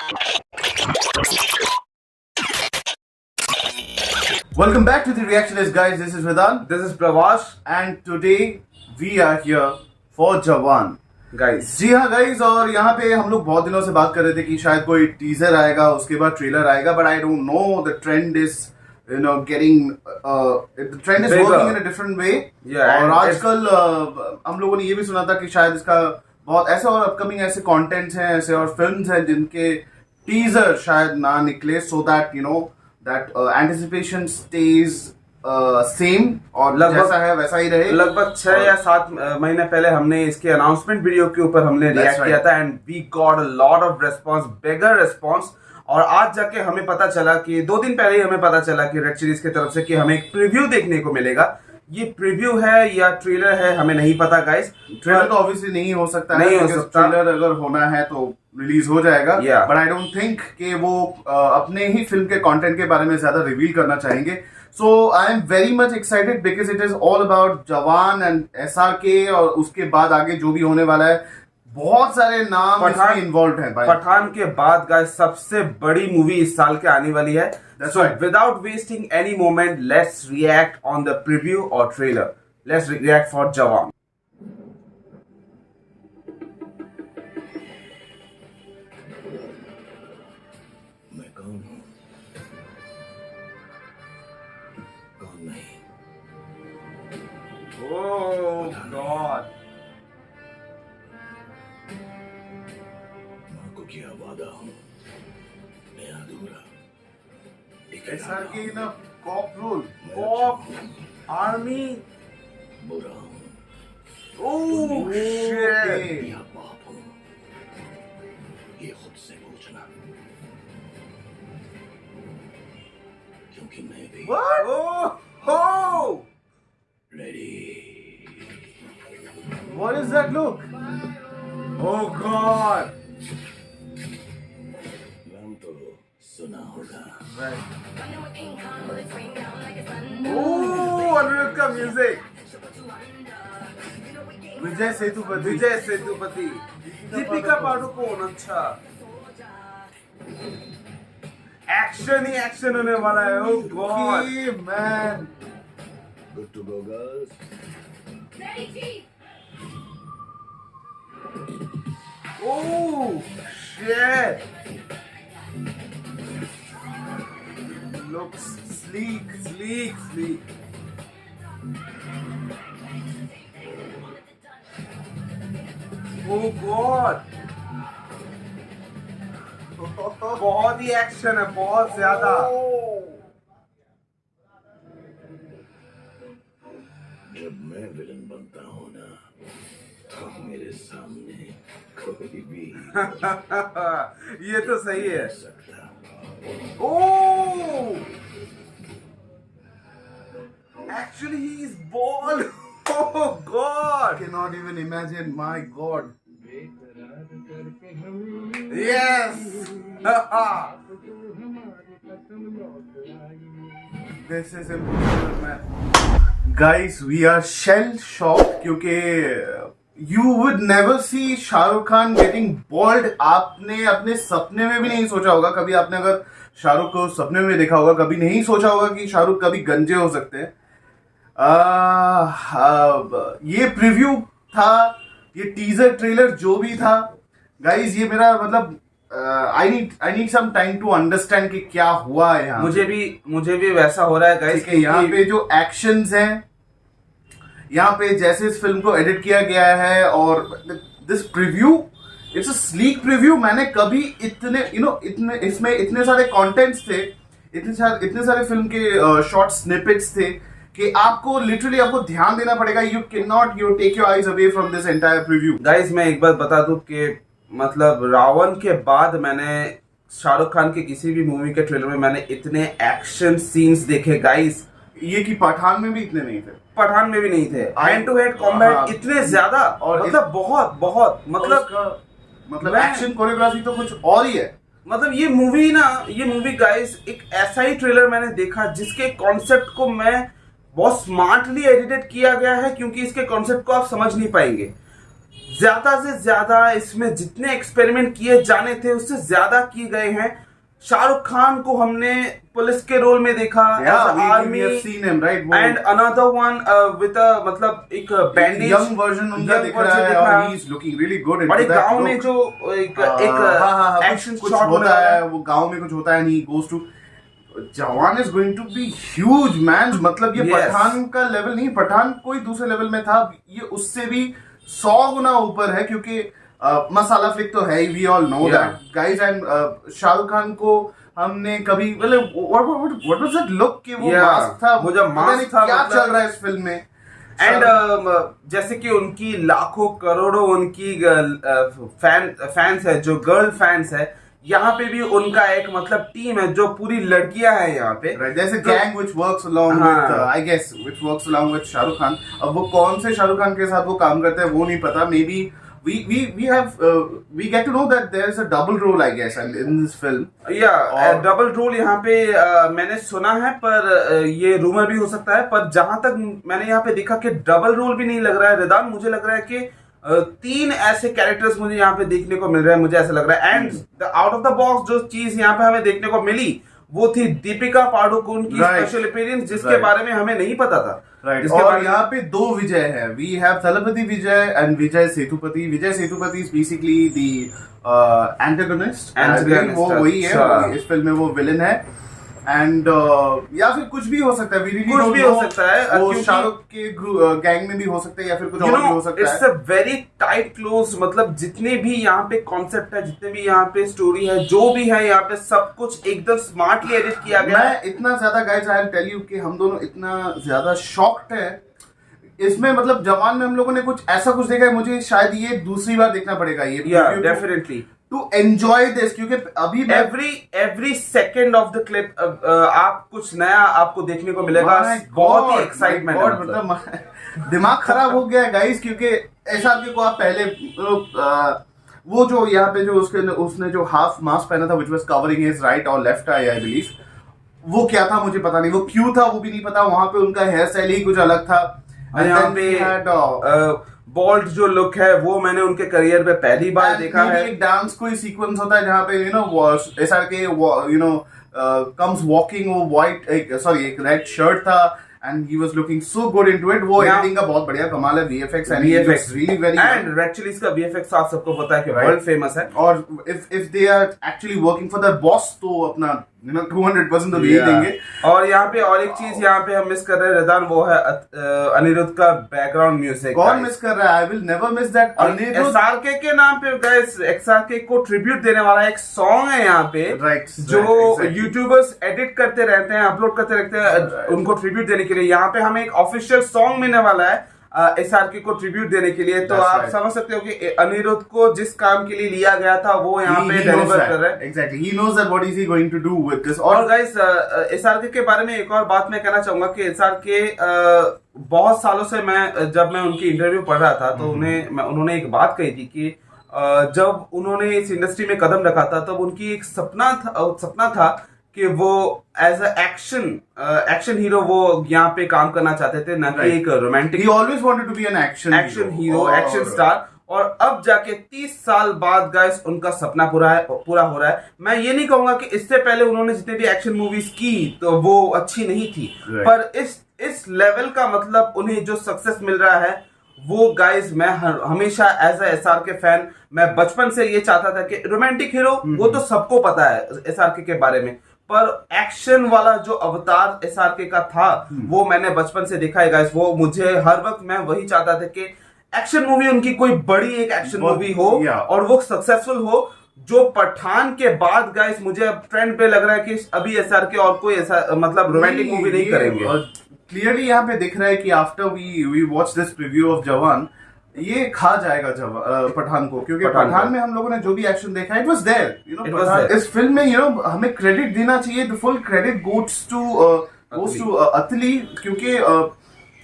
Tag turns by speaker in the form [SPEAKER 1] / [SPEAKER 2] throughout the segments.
[SPEAKER 1] Welcome back to the Reactionist, guys. This is Vedant.
[SPEAKER 2] This is Pravas,
[SPEAKER 1] And today we are here for Jawan.
[SPEAKER 2] guys.
[SPEAKER 1] जी हाँ guys, और यहाँ पे हम लोग बहुत दिनों से बात कर रहे थे कि शायद कोई टीजर आएगा, उसके बाद ट्रेलर आएगा, but I don't know, the trend is getting the trend is
[SPEAKER 2] Bigger.
[SPEAKER 1] working in a different way.
[SPEAKER 2] Yeah,
[SPEAKER 1] और
[SPEAKER 2] and
[SPEAKER 1] आजकल हम लोगों ने ये भी सुना था कि शायद इसका बहुत ऐसे और अपकमिंग ऐसे कंटेंट्स हैं, ऐसे और फिल्म्स हैं जिनके टीजर शायद ना निकले, so that that anticipation stays same और
[SPEAKER 2] लगभग-
[SPEAKER 1] जैसा है वैसा ही रहे.
[SPEAKER 2] लगभग 6 या 7 महीने पहले हमने इसके अनाउंसमेंट वीडियो के ऊपर हमने
[SPEAKER 1] That's
[SPEAKER 2] रिएक्ट
[SPEAKER 1] right.
[SPEAKER 2] किया था and we got a lot of response, bigger response. और आज जाके हमें पता चला कि 2 दिन पहले ही हमें पता चला कि रेड सीरीज की तरफ से कि हमें एक प्रीव्यू देखने को मिलेगा. ये प्रीव्यू है या ट्रेलर है हमें नहीं पता गाइस.
[SPEAKER 1] ट्रेलर तो ऑब्वियसली नहीं हो सकता
[SPEAKER 2] नहीं
[SPEAKER 1] है,
[SPEAKER 2] हो
[SPEAKER 1] because
[SPEAKER 2] सकता.
[SPEAKER 1] ट्रेलर अगर होना है तो रिलीज हो जाएगा,
[SPEAKER 2] Yeah.
[SPEAKER 1] But I don't think कि वो अपने ही फिल्म के कंटेंट के बारे में ज्यादा रिवील करना चाहेंगे. So I am very much excited because it is all about Jawan and SRK, और उसके बाद आगे जो भी होने वाला है, बहुत सारे नाम इसमें इन्वॉल्व हैं भाई.
[SPEAKER 2] पठान के बाद गाइस सबसे बड़ी मूवी इस साल के आने वाली है.
[SPEAKER 1] That's
[SPEAKER 2] So
[SPEAKER 1] right.
[SPEAKER 2] without wasting any moment, let's react on the preview or trailer. Let's react for Jawan.
[SPEAKER 3] मैं कौन हूं, कौन नहीं.
[SPEAKER 2] Oh God.
[SPEAKER 3] मां को किया वादा हूं, मैं अधूरा.
[SPEAKER 1] SRK in a cop role.
[SPEAKER 2] Cop, army.
[SPEAKER 3] बुरा हूं
[SPEAKER 2] Oh shit.
[SPEAKER 3] या पाप हूं, ये खुद से पूछना, क्योंकि मैं भी
[SPEAKER 2] What? Oh, oh.
[SPEAKER 3] Ready.
[SPEAKER 1] What is that look?
[SPEAKER 2] Oh God.
[SPEAKER 3] नाम तो सुना होगा.
[SPEAKER 1] Right.
[SPEAKER 2] Oh, Anirudh का music.
[SPEAKER 1] विजय सेतुपति.
[SPEAKER 2] विजय सेतुपति, दीपिका पादुकोण. अच्छा, एक्शन ही एक्शन होने वाला है. Oh God.
[SPEAKER 1] Okay, man.
[SPEAKER 3] Good to go girls.
[SPEAKER 2] Oh shit.
[SPEAKER 1] Looks sleek.
[SPEAKER 2] Sleek. Oh God. बहुत ही एक्शन है, बहुत ज्यादा.
[SPEAKER 3] जब मैं विलन बनता हूं ना, तो मेरे सामने कोई भी
[SPEAKER 2] ये तो सही है.
[SPEAKER 3] सकता.
[SPEAKER 2] Oh! Actually, he is bald. Oh God!
[SPEAKER 1] Cannot even imagine. My God.
[SPEAKER 2] Yes.
[SPEAKER 1] This is impossible, man. Guys, we are shell shocked क्योंकि you would never see Shahrukh Khan getting bald. आपने अपने सपने में भी नहीं सोचा होगा. कभी आपने अगर शाहरुख को सपने में देखा होगा, कभी नहीं सोचा होगा कि शाहरुख कभी गंजे हो सकते हैं. ये प्रीव्यू था, ये टीजर ट्रेलर जो भी था गाइज, ये मेरा मतलब I need some time to understand कि क्या हुआ है यहाँ.
[SPEAKER 2] मुझे भी वैसा हो रहा है गाइस.
[SPEAKER 1] ठीक है, यहाँ पे जो एक्शंस हैं, यहाँ पे जैसे इस फिल्म को एडिट किया गया है, और this preview, it's a sleek preview. मैंने कभी इतने इसमें इतने सारे कंटेंट्स थे, इतने सारे फिल्म के शॉर्ट स्निपेट्स थे कि आपको लिटरली आपको ध्यान देना पड़ेगा. You can not take your eyes away from this entire preview.
[SPEAKER 2] Guys मैं एक बात बता दूं कि मतलब रावण के बाद मैंने शाहरुख खान के किसी भी मूवी के ट्रेलर में मैंने इतने एक्शन सीन्स देखे गाइस.
[SPEAKER 1] ये कि पठान में भी इतने नहीं थे,
[SPEAKER 2] पठान में भी नहीं थे. हैंड टू हैंड कॉम्बैट इतने ज्यादा,
[SPEAKER 1] और
[SPEAKER 2] मतलब बहुत
[SPEAKER 1] मतलब
[SPEAKER 2] मैं-
[SPEAKER 1] एक्शन कोरियोग्राफी तो कुछ और ही है.
[SPEAKER 2] मतलब ये मूवी गाइस एक ऐसा ही ट्रेलर मैंने देखा जिसके कॉन्सेप्ट को मैं बहुत स्मार्टली एडिटेड किया गया है, क्योंकि इसके कॉन्सेप्ट को आप समझ नहीं पाएंगे. ज्यादा से ज्यादा इसमें जितने एक्सपेरिमेंट किए जाने थे उससे ज्यादा किए गए हैं। शाहरुख खान को हमने पुलिस के रोल में देखा,
[SPEAKER 1] we have seen him, right?
[SPEAKER 2] And another one with मतलब एक बैंडेज,
[SPEAKER 1] यंग वर्जन उनका दिख रहा है और he is looking really good into
[SPEAKER 2] और एक
[SPEAKER 1] that
[SPEAKER 2] गांव में
[SPEAKER 1] look.
[SPEAKER 2] जो एक एक्शन
[SPEAKER 1] कुछ
[SPEAKER 2] शॉट
[SPEAKER 1] होता है, वो गांव में कुछ होता है, नहीं goes to जवान is going to be huge man. मतलब ये
[SPEAKER 2] Yes.
[SPEAKER 1] पठान का लेवल नहीं, पठान कोई दूसरे लेवल में था, ये उससे भी 100 गुना ऊपर है, क्योंकि मसाला फ्लिक तो है ही, we all know that guys. And Shahrukh Khan को हमने कभी मतलब व्हाट वाज दैट लुक कि वो मास्क था,
[SPEAKER 2] वो जब मास्क था,
[SPEAKER 1] क्या
[SPEAKER 2] मतलब
[SPEAKER 1] चल रहा है इस फिल्म में।
[SPEAKER 2] एंड जैसे कि उनकी लाखों करोड़ों उनकी फैंस है, जो गर्ल फैंस है, यहाँ पे भी उनका एक मतलब टीम है जो पूरी लड़कियां हैं यहाँ पे।
[SPEAKER 1] There's a gang which works along with, I guess, which works along with Shahrukh Khan. अब वो कौन से शाहरुख खान के साथ वो काम करते हैं वो नहीं पता। Maybe we get to know that there's a double role, I guess, in this film.
[SPEAKER 2] Double role यहाँ पे मैंने सुना है, पर ये रूमर भी हो सकता है, पर जहां तक मैंने यहाँ पे देखा कि डबल रोल भी नहीं लग रहा है रिदान, मुझे लग रहा है कि 3 ऐसे कैरेक्टर्स मुझे यहाँ पे देखने को मिल रहे हैं, मुझे ऐसा लग रहा है। And out of the box जो चीज यहाँ पे हमें देखने को मिली वो थी दीपिका पाडुकोन की स्पेशल अपीयरेंस, जिसके बारे में हमें नहीं पता था।
[SPEAKER 1] और यहाँ पे 2 विजय है, we have Thalapathy Vijay and Vijay Sethupathi. Vijay Sethupathi is basically the antagonist, वो वही है इस फिल्म में, वो विलन है। एंड या फिर कुछ भी हो सकता है,
[SPEAKER 2] कुछ भी हो सकता है,
[SPEAKER 1] वो शाहरुख के गैंग में भी हो सकता है, या फिर कुछ और भी हो सकता है।
[SPEAKER 2] It's a very tight close, मतलब जितने भी यहाँ पे कॉन्सेप्ट है, जितने भी यहाँ पे स्टोरी है, जो भी है यहाँ पे सब कुछ एकदम स्मार्टली एडिट किया गया है।
[SPEAKER 1] मैं इतना ज्यादा guys I will tell you कि हम दोनों इतना ज्यादा शॉक्ड है इसमें। मतलब जवान में हम लोगों ने कुछ ऐसा कुछ देखा है, मुझे शायद ये दूसरी बार देखना पड़ेगा ये
[SPEAKER 2] डेफिनेटली
[SPEAKER 1] टू एंजॉय दिस, क्योंकि अभी
[SPEAKER 2] every second of the clip आप कुछ नया आपको देखने को मिलेगा। बहुत ही एक्साइटमेंट है,
[SPEAKER 1] मतलब दिमाग खराब हो गया गाइस, क्योंकि एसआरके को आप पहले वो जो यहाँ पे जो उसने जो हाफ मास्क पहना था which was covering his right और लेफ्ट आई बिलीव, वो क्या था मुझे पता नहीं, वो क्यों था वो भी नहीं पता। वहां पे उनका हेयर स्टाइल ही कुछ अलग था।
[SPEAKER 2] यहाँ पे बोल्ड जो लुक है वो मैंने उनके करियर में पहली बार देखा है।
[SPEAKER 1] एक डांस कोई सीक्वेंस होता है जहाँ पे एसआरके कम्स वॉकिंग, वो व्हाइट एक रेड शर्ट था and he was looking so good into it। वो एडिटिंग का बहुत बढ़िया कमाल है, VFX and VFX really very
[SPEAKER 2] and Red Chillies का VFX आप सबको पता है कि वर्ल्ड फेमस है।
[SPEAKER 1] और if they are actually working for their boss तो अपना 200% तो दे देंगे।
[SPEAKER 2] और यहाँ पे और एक चीज यहाँ पे हम मिस कर रहे हैं रिदान, वो है अनिरुद्ध का बैकग्राउंड म्यूजिक।
[SPEAKER 1] कौन मिस कर रहा है? I will never miss that.
[SPEAKER 2] SRK के नाम पे गाइस, एसआरके को ट्रिब्यूट देने वाला एक सॉन्ग है यहाँ पे, जो यूट्यूबर्स एडिट करते रहते हैं, अपलोड करते रहते हैं उनको ट्रिब्यूट देने के लिए। यहाँ पे हमें एक ऑफिशियल सॉन्ग मिलने वाला है एसआरके को ट्रिब्यूट देने के लिए। तो आप समझ सकते हो कि अनिरुद्ध को जिस काम के लिए लिया गया था वो यहाँ पे डिलीवर कर रहा है।
[SPEAKER 1] Exactly, he knows that what is he going to do with this.
[SPEAKER 2] और गाइस एसआरके के बारे में एक और बात मैं कहना चाहूंगा कि एसआरके बहुत सालों से जब मैं उनकी इंटरव्यू पढ़ रहा था तो उन्होंने एक बात कही थी कि जब उन्होंने इस इंडस्ट्री में कदम रखा था तब उनकी एक सपना था कि वो एज अ एक्शन हीरो वो यहाँ पे काम करना चाहते थे, ना कि एक romantic.
[SPEAKER 1] He always wanted to be an action
[SPEAKER 2] hero, action star. और अब जाके 30 साल बाद गाइस उनका सपना पूरा हो रहा है। मैं ये नहीं कहूंगा कि इससे पहले उन्होंने जितने भी एक्शन मूवीज की तो वो अच्छी नहीं थी, पर इस लेवल का मतलब उन्हें जो सक्सेस मिल रहा है वो गाइस, मैं हमेशा एज अ एसआरके फैन मैं बचपन से ये चाहता था कि रोमांटिक हीरो वो तो सबको पता है एसआरके के बारे में, पर एक्शन वाला जो अवतार एसआरके का था वो मैंने बचपन से देखा है गाइस। वो मुझे हर वक्त मैं वही चाहता था कि एक्शन मूवी उनकी कोई बड़ी एक एक्शन मूवी हो और वो सक्सेसफुल हो। जो पठान के बाद गाइस मुझे अब ट्रेंड पे लग रहा है कि अभी एसआरके और कोई ऐसा मतलब रोमांटिक मूवी नहीं करेंगे।
[SPEAKER 1] क्लियरली यहाँ पे दिख रहा है कि after we watch this preview of Jawan, ये खा जाएगा पठान को, क्योंकि पठान में हम लोगों ने जो भी एक्शन देखा इट वाज देयर, इस फिल्म में हमें क्रेडिट देना चाहिए। The full credit goes to Atlee, क्योंकि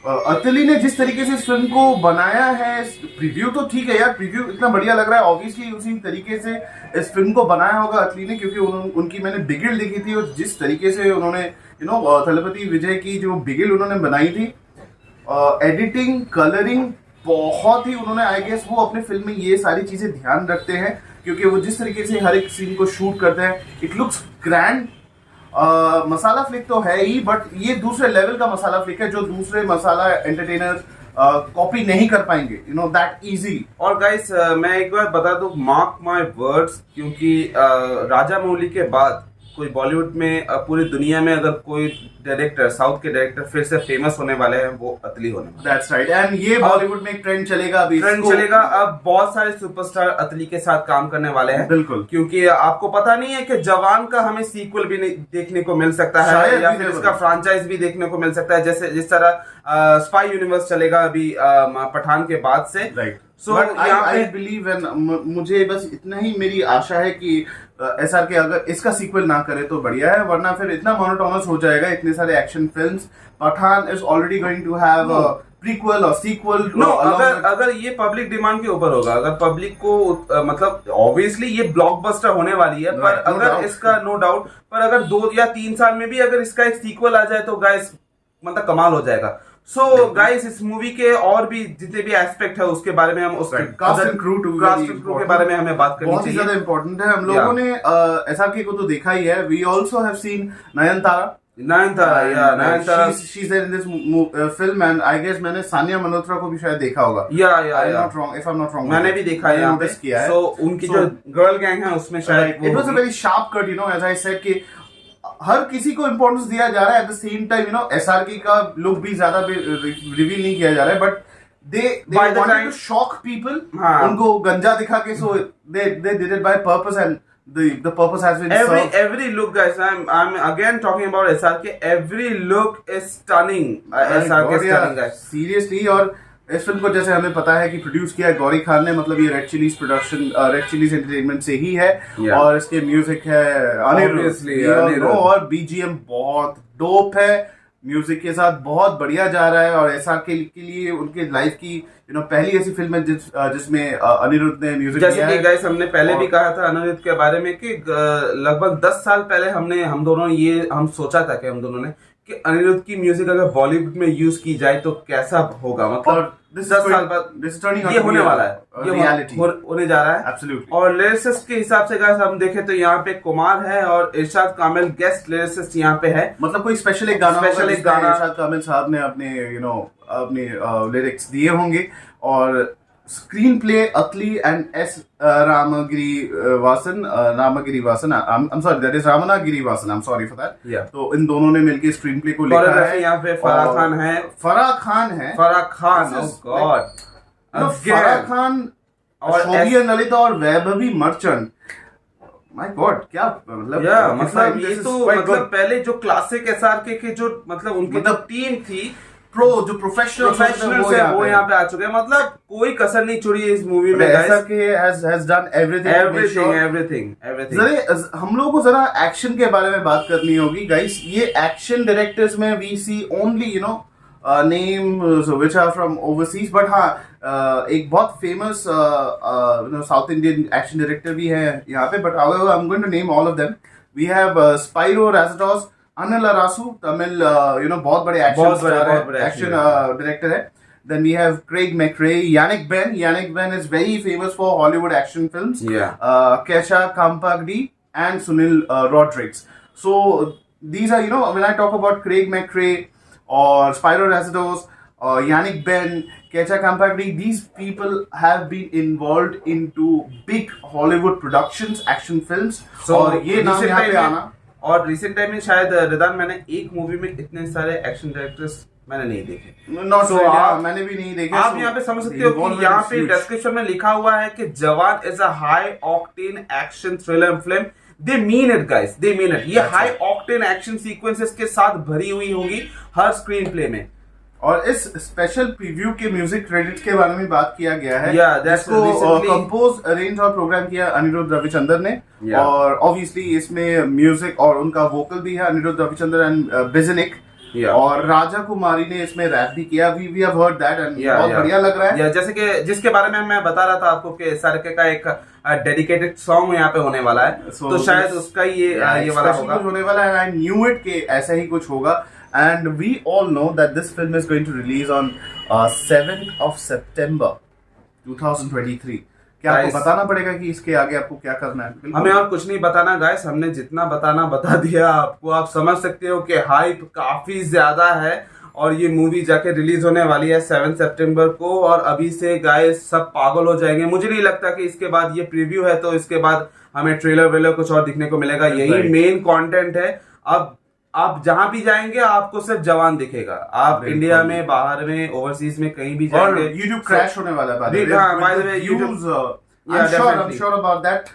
[SPEAKER 1] अतली ने जिस तरीके से इस फिल्म को बनाया है। प्रीव्यू तो ठीक है यार, प्रीव्यू इतना बढ़िया लग रहा है, ऑब्वियसली उसी तरीके से इस फिल्म को बनाया होगा अतली ने, क्योंकि उनकी मैंने बिगिल देखी थी और जिस तरीके से उन्होंने थलपति विजय की जो बिगिल उन्होंने बनाई थी, एडिटिंग, कलरिंग, बहुत ही उन्होंने आई गेस वो अपने फिल्म में ये सारी चीजें ध्यान रखते हैं, क्योंकि वो जिस तरीके से हर एक सीन को शूट करते हैं, it looks grand. Masala flick तो है ही, बट ये दूसरे लेवल का मसाला फ्लिक है जो दूसरे मसाला एंटरटेनर कॉपी नहीं कर पाएंगे, यू नो दैट इजी।
[SPEAKER 2] और गाइस मैं एक बार बता दूं, मार्क माय वर्ड्स, क्योंकि राजा मौली के बाद कोई बॉलीवुड में पूरी दुनिया में अगर कोई डायरेक्टर, साउथ के डायरेक्टर फिर से फेमस होने वाले हैं, वो अतली होने वाले हैं।
[SPEAKER 1] That's right. एंड ये बॉलीवुड में एक ट्रेंड चलेगा अभी,
[SPEAKER 2] ट्रेंड चलेगा। अब बहुत सारे सुपरस्टार अतली के साथ काम करने वाले हैं।
[SPEAKER 1] बिल्कुल।
[SPEAKER 2] क्योंकि आपको पता नहीं है कि जवान का हमें सीक्वल भी नहीं देखने को मिल सकता है,
[SPEAKER 1] शायद
[SPEAKER 2] या
[SPEAKER 1] भी
[SPEAKER 2] फिर
[SPEAKER 1] नहीं
[SPEAKER 2] इसका फ्रेंचाइज भी देखने को मिल सकता है, जैसे जिस तरह स्पाई यूनिवर्स चलेगा अभी पठान के बाद से।
[SPEAKER 1] Right.
[SPEAKER 2] So
[SPEAKER 1] I believe and मुझे बस इतना ही मेरी आशा है कि एसआर के अगर इसका सीक्वल ना करे तो बढ़िया है, वरना फिर इतना मोनोटोनस हो जाएगा इतने सारे action films. Pathaan is already going to have prequel और सीक्वल।
[SPEAKER 2] नो, अगर ये पब्लिक डिमांड के ऊपर होगा, अगर पब्लिक को मतलब ऑब्वियसली ये ब्लॉकबस्टर होने वाली है, पर अगर इसका नो डाउट, पर अगर 2 या 3 साल में भी अगर इसका एक सीक्वल आ जाए तो गाइस मतलब कमाल हो जाएगा। सो गाइस इस मूवी के और भी जितने भी एस्पेक्ट है उसके बारे में हम उसके
[SPEAKER 1] कास्ट एंड क्रू
[SPEAKER 2] के बारे में हमें बात करनी
[SPEAKER 1] बहुत ही ज्यादा इंपॉर्टेंट है। हम लोगों ने एसआरके को तो देखा ही है, we also have seen Nayanthara. She's there in this film, and I guess मैंने सानिया मल्होत्रा को भी शायद देखा होगा। If I'm not wrong,
[SPEAKER 2] मैंने भी देखा है यहाँ पे। So उनकी जो गर्ल गैंग है उसमें शायद
[SPEAKER 1] it was a very sharp cut, you know, as I said कि हर किसी को इम्पोर्टेंस दिया जा रहा है, at the same time you know SRK का लुक भी ज्यादा रिवील नहीं किया जा रहा है, but they wanted to shock people। उनको गंजा दिखा के, so they did it by purpose, and the purpose has been served.
[SPEAKER 2] Every look, guys, I'm again talking about SRK. Every look is stunning. SRK is stunning, guys.
[SPEAKER 1] Seriously, और इस film को जैसे हमें पता है कि प्रोड्यूस किया है गौरी खान ने, मतलब ये red chillies production, red chillies entertainment से ही है। और इसके म्यूजिक है अनिरुद्ध, और बीजीएम बहुत डोप है, म्यूजिक के साथ बहुत बढ़िया जा रहा है। और ऐसा के लिए उनके लाइफ की यू नो पहली ऐसी फिल्म है जिसमें अनिरुद्ध ने म्यूजिक दिया है।
[SPEAKER 2] जैसे कि गाइस हमने पहले भी कहा था अनिरुद्ध के बारे में कि लगभग 10 साल पहले हम दोनों हम सोचा था कि हम दोनों ने कि अनिरुद्ध की म्यूजिक अगर बॉलीवुड में यूज की जाए तो कैसा होगा, मतलब 10 साल बाद ये होने वाला है, ये रियलिटी होने जा रहा है।
[SPEAKER 1] Absolutely.
[SPEAKER 2] और लिरिसिस्ट के हिसाब से गाइस हम देखें तो यहाँ पे कुमार है और इरशाद कामिल गेस्ट लिरिसिस्ट यहाँ पे है।
[SPEAKER 1] मतलब कोई स्पेशल एक गाना इरशाद कामिल साहब ने अपने यू नो अपने लिरिक्स दिए होंगे। और screenplay Atlee and S Ramagirivasan, I'm sorry, that is Ramana Girivasan, I'm sorry for that। तो इन दोनों ने मिलकर स्क्रीन प्ले को लिखा है।
[SPEAKER 2] यहाँ पे फराह खान है,
[SPEAKER 1] फराह खान,
[SPEAKER 2] oh God,
[SPEAKER 1] फराह खान और शोभिया ललिता और वैभवी मर्चेंट। माय गॉड, क्या मतलब
[SPEAKER 2] मतलब ये तो मतलब पहले जो क्लासिक एसआरके के जो मतलब उनकी जो टीम थी,
[SPEAKER 1] जो प्रोफेशनल
[SPEAKER 2] है वो यहाँ पे आ चुके हैं, मतलब कोई कसर नहीं छोड़ी है इस मूवी में।
[SPEAKER 1] has done everything। हम लोगों को जरा एक्शन के बारे में बात करनी होगी गाइस। ये एक्शन डायरेक्टर्स में we see only you know names which are from overseas, but हाँ एक बहुत famous south Indian action director भी है यहाँ पे, but however I'm going to name all of them। We have Spyro Razatos, Anil Arasu, Tamil you know बहुत बड़े action director है। Then we have Craig McRae, Yannick Ben is very famous for Hollywood action films। Kesha Kampagdi and Sunil Rodriguez। So these are, you know, when I talk about Craig McRae or Spyro Razatos or Yannick Ben, Kesha Kampagdi, these people have been involved into big Hollywood productions, action films।
[SPEAKER 2] So
[SPEAKER 1] और ये नाम यहाँ पे आना,
[SPEAKER 2] और recent time में शायद रिदान मैंने एक मूवी में इतने सारे एक्शन डायरेक्टर्स मैंने नहीं देखे।
[SPEAKER 1] मैंने भी नहीं देखे।
[SPEAKER 2] आप यहाँ पे समझ सकते हो कि यहाँ पे डिस्क्रिप्शन में लिखा हुआ है कि जवान is a high octane action thriller film. They mean it guys, they mean it. ये हाई ऑक्टेन एक्शन सीक्वेंसेस के साथ भरी हुई होगी हर स्क्रीन प्ले में।
[SPEAKER 1] और इस स्पेशल प्रीव्यू के म्यूजिक क्रेडिट्स के बारे में बात किया गया है,
[SPEAKER 2] जिसको
[SPEAKER 1] कंपोज, अरेंज और प्रोग्राम किया अनिरुद्ध रविचंद्रन ने। और ऑब्वियसली इसमें म्यूजिक और उनका वोकल भी है अनिरुद्ध रविचंद्रन एंड बिजनिक। और राजा कुमारी ने इसमें रैप भी किया। We have heard that and बहुत बढ़िया लग रहा है।
[SPEAKER 2] जैसे कि जिसके बारे में मैं बता रहा था आपको कि एसआरके का एक डेडिकेटेड सॉन्ग यहाँ पे होने वाला है, तो शायद उसका ये वाला होगा,
[SPEAKER 1] होने वाला है। आई न्यू इट कि ऐसा ही कुछ होगा। and we all know that this film is going to release on 7th of September 2023. क्या आपको
[SPEAKER 2] Guys,
[SPEAKER 1] बताना पड़ेगा कि इसके आगे आपको क्या करना है? बिल्कुल।
[SPEAKER 2] हमें और कुछ नहीं बताना गाइस, हमने जितना बताना बता दिया आपको। आप समझ सकते हो कि हाइप काफी ज्यादा है और ये मूवी जाके रिलीज होने वाली है 7 सितंबर को, और अभी से गाइस सब पागल हो जाएंगे। मुझे नहीं लगता कि इसके बाद ये प्रीव्यू है तो इसके बाद हमें ट्रेलर वेलर कुछ और दिखने को मिलेगा। यही
[SPEAKER 1] Right.
[SPEAKER 2] मेन कंटेंट है। अब आप जहां भी जाएंगे आपको सिर्फ जवान दिखेगा। आप
[SPEAKER 1] बिल्कुल।
[SPEAKER 2] इंडिया में, बाहर में, ओवरसीज में कहीं भी
[SPEAKER 1] और
[SPEAKER 2] जाएंगे
[SPEAKER 1] YouTube क्रैश होने वाला है by the way.
[SPEAKER 2] हाँ, by the
[SPEAKER 1] With
[SPEAKER 2] way,
[SPEAKER 1] the
[SPEAKER 2] YouTube-
[SPEAKER 1] views,
[SPEAKER 2] Yeah,
[SPEAKER 1] I'm
[SPEAKER 2] definitely.
[SPEAKER 1] sure about that.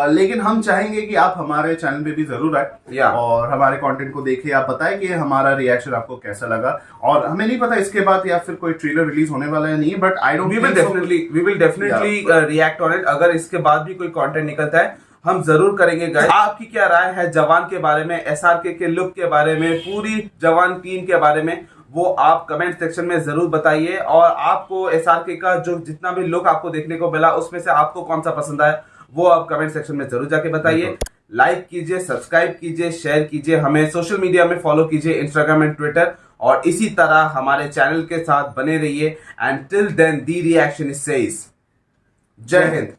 [SPEAKER 1] लेकिन हम चाहेंगे कि आप हमारे चैनल पे भी जरूर आए
[SPEAKER 2] Yeah.
[SPEAKER 1] और हमारे कंटेंट को देखिए। आप बताएं कि हमारा रिएक्शन आपको कैसा लगा, और हमें नहीं पता इसके बाद या फिर कोई ट्रेलर रिलीज होने वाला है नहीं, but I don't
[SPEAKER 2] we will definitely react on it। अगर इसके बाद भी कोई कंटेंट निकलता है हम जरूर करेंगे गाइस। आपकी क्या राय है जवान के बारे में, एसआरके के लुक के बारे में, पूरी जवान टीम के बारे में, वो आप कमेंट सेक्शन में जरूर बताइए। और आपको एसआरके का जो जितना भी लुक आपको देखने को मिला उसमें से आपको कौन सा पसंद आया वो आप कमेंट सेक्शन में जरूर जाके बताइए। लाइक कीजिए, सब्सक्राइब कीजिए, शेयर कीजिए, हमें सोशल मीडिया में फॉलो कीजिए, इंस्टाग्राम एंड ट्विटर, और इसी तरह हमारे चैनल के साथ बने रहिए। And till then the reaction is says Jai Hind.